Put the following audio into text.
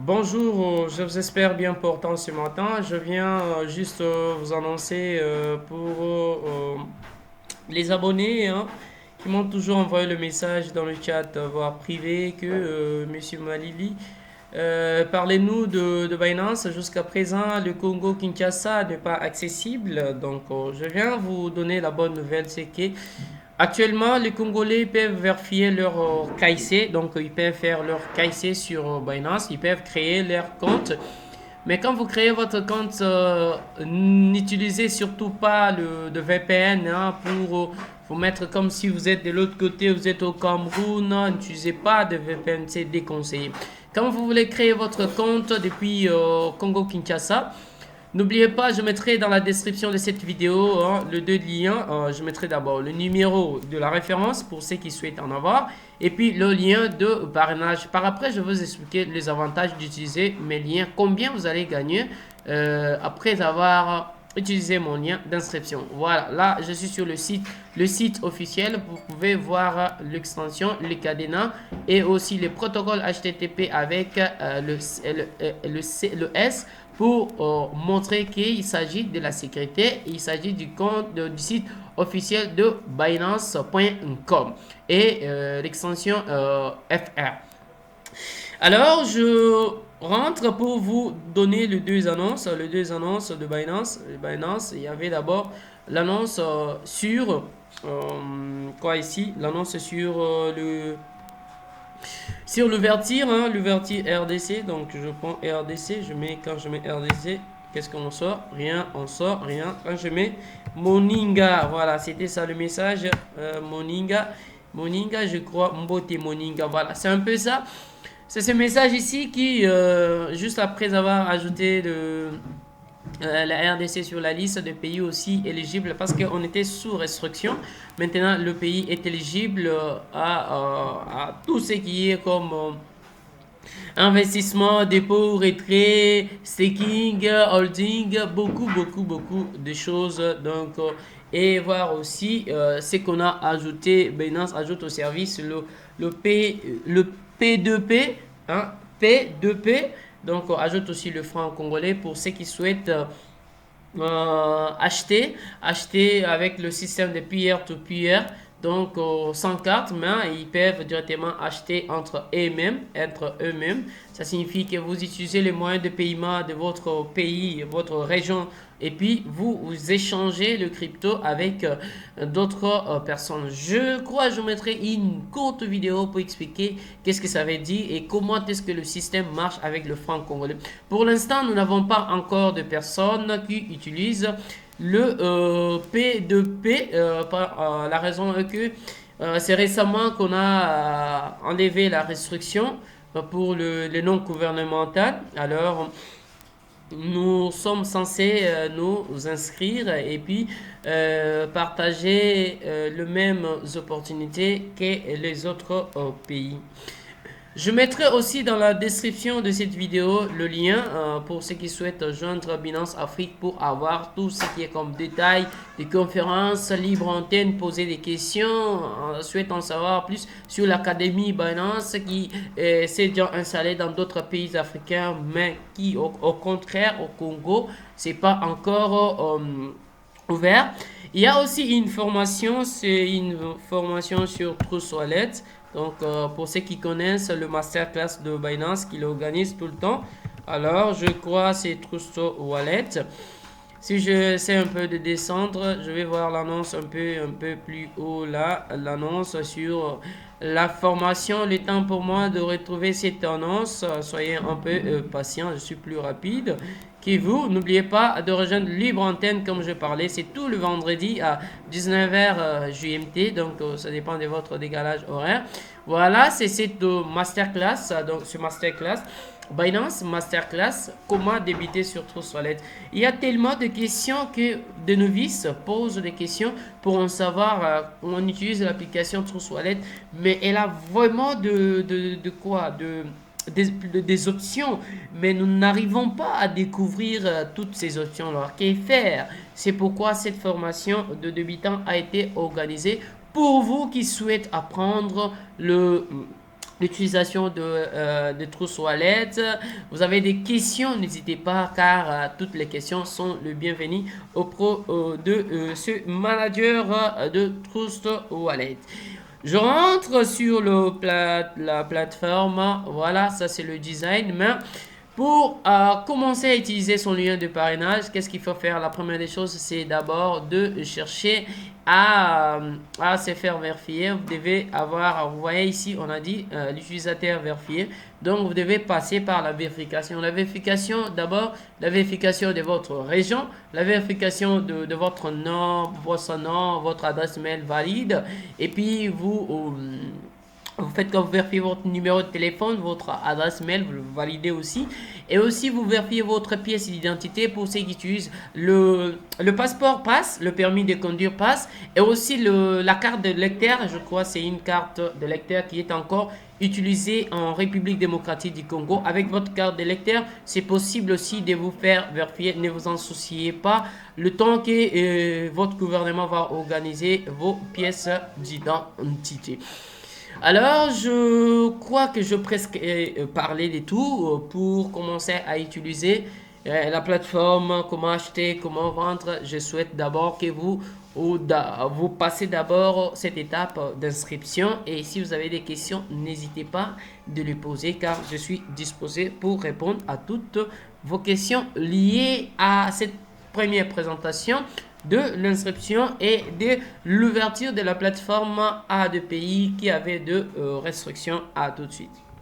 Bonjour, je vous espère bien portant ce matin. Je viens juste vous annoncer pour les abonnés hein, qui m'ont toujours envoyé le message dans le chat, voire privé, que Monsieur Malili, parlez-nous de Binance. Jusqu'à présent, le Congo-Kinshasa n'est pas accessible. Donc, je viens vous donner la bonne nouvelle, c'est que actuellement, les Congolais peuvent vérifier leur KIC, donc ils peuvent faire leur KIC sur Binance, ils peuvent créer leur compte. Mais quand vous créez votre compte, n'utilisez surtout pas de VPN hein, pour vous mettre comme si vous êtes de l'autre côté, vous êtes au Cameroun. N'utilisez pas de VPN, c'est déconseillé. Quand vous voulez créer votre compte depuis Congo-Kinshasa, n'oubliez pas, je mettrai dans la description de cette vidéo hein, le deux liens. Je mettrai d'abord le numéro de la référence pour ceux qui souhaitent en avoir. Et puis le lien de parrainage. Par après, je vais vous expliquer les avantages d'utiliser mes liens. Combien vous allez gagner après avoir utilisé mon lien d'inscription. Voilà, là je suis sur le site officiel. Vous pouvez voir l'extension, le cadenas et aussi les protocoles HTTP avec le S pour montrer qu'il s'agit de la sécurité. Il s'agit du compte du site officiel de Binance.com et l'extension FR. Alors, je rentre pour vous donner les deux annonces de Binance. Binance, il y avait d'abord l'annonce quoi ici? L'annonce sur l'ouverture, hein, l'ouverture RDC. Donc je prends RDC, quand je mets RDC, qu'est-ce qu'on sort? Rien, on sort rien. Quand je mets Moninga, voilà, c'était ça le message. Moninga, je crois, Mbote Moninga, voilà, c'est un peu ça. C'est ce message ici qui, juste après avoir ajouté la RDC sur la liste de pays aussi éligibles parce qu'on était sous restriction. Maintenant, le pays est éligible à tout ce qui est comme investissement, dépôt, retrait, staking, holding, beaucoup de choses. Donc, et voir aussi ce qu'on a ajouté. Binance ajoute au service le P2P, hein, P2P. Donc, on ajoute aussi le franc congolais pour ceux qui souhaitent acheter avec le système de peer-to-peer. Donc, sans carte, mais ils peuvent directement acheter entre eux-mêmes. Ça signifie que vous utilisez les moyens de paiement de votre pays, votre région, et puis vous échangez le crypto avec d'autres personnes. Je crois que je mettrai une courte vidéo pour expliquer qu'est-ce que ça veut dire et comment est-ce que le système marche avec le franc congolais. Pour l'instant, nous n'avons pas encore de personnes qui utilisent le P2P. La raison est que c'est récemment qu'on a enlevé la restriction pour le non gouvernemental. Alors, nous sommes censés nous inscrire et puis partager les mêmes opportunités que les autres pays. Je mettrai aussi dans la description de cette vidéo le lien pour ceux qui souhaitent joindre Binance Afrique pour avoir tout ce qui est comme détail des conférences, libre antenne, poser des questions, souhaitent en savoir plus sur l'académie Binance qui s'est déjà installée dans d'autres pays africains mais qui au contraire au Congo c'est pas encore ouvert. Il y a aussi une formation, c'est une formation sur Trust Wallet. Donc, pour ceux qui connaissent le masterclass de Binance, qu'il organise tout le temps, alors je crois c'est Trust Wallet. Si je sais un peu de descendre, je vais voir l'annonce un peu plus haut là, l'annonce sur la formation. Le temps pour moi de retrouver cette annonce, soyez un peu patient, je suis plus rapide que vous. N'oubliez pas de rejoindre Libre Antenne comme je parlais, c'est tout le vendredi à 19h GMT, donc ça dépend de votre décalage horaire. Voilà, c'est cette masterclass, donc ce masterclass. Binance Masterclass, comment débuter sur Trust Wallet. Il y a tellement de questions que des novices posent des questions pour en savoir. On utilise l'application Trust Wallet, mais elle a vraiment des options, mais nous n'arrivons pas à découvrir toutes ces options. Alors, qu'est faire? C'est pourquoi cette formation de débutant a été organisée pour vous qui souhaitez apprendre l'utilisation de Trust Wallet. Vous avez des questions, n'hésitez pas car toutes les questions sont le bienvenu auprès de ce manager de Trust Wallet. Je rentre sur la plateforme, voilà, ça c'est le design, mais pour commencer à utiliser son lien de parrainage, qu'est-ce qu'il faut faire? La première des choses, c'est d'abord de chercher à se faire vérifier. Vous devez avoir, vous voyez ici, on a dit l'utilisateur vérifié. Donc, vous devez passer par la vérification. La vérification, d'abord, la vérification de votre région, la vérification de votre nom, votre adresse mail valide. Et puis, vous faites quand vous vérifiez votre numéro de téléphone, votre adresse mail, vous le validez aussi. Et aussi, vous vérifiez votre pièce d'identité pour ceux qui utilisent le passeport passe, le permis de conduire passe. Et aussi la carte de lecteur, je crois c'est une carte de lecteur qui est encore utilisée en République démocratique du Congo. Avec votre carte de lecteur, c'est possible aussi de vous faire vérifier. Ne vous en souciez pas. Le temps que votre gouvernement va organiser vos pièces d'identité. Alors, je crois que je presque parlé de tout pour commencer à utiliser la plateforme, comment acheter, comment vendre. Je souhaite d'abord que vous passez d'abord cette étape d'inscription et si vous avez des questions, n'hésitez pas de les poser car je suis disposé pour répondre à toutes vos questions liées à cette première présentation de l'inscription et de l'ouverture de la plateforme à des pays qui avaient de restrictions. À tout de suite.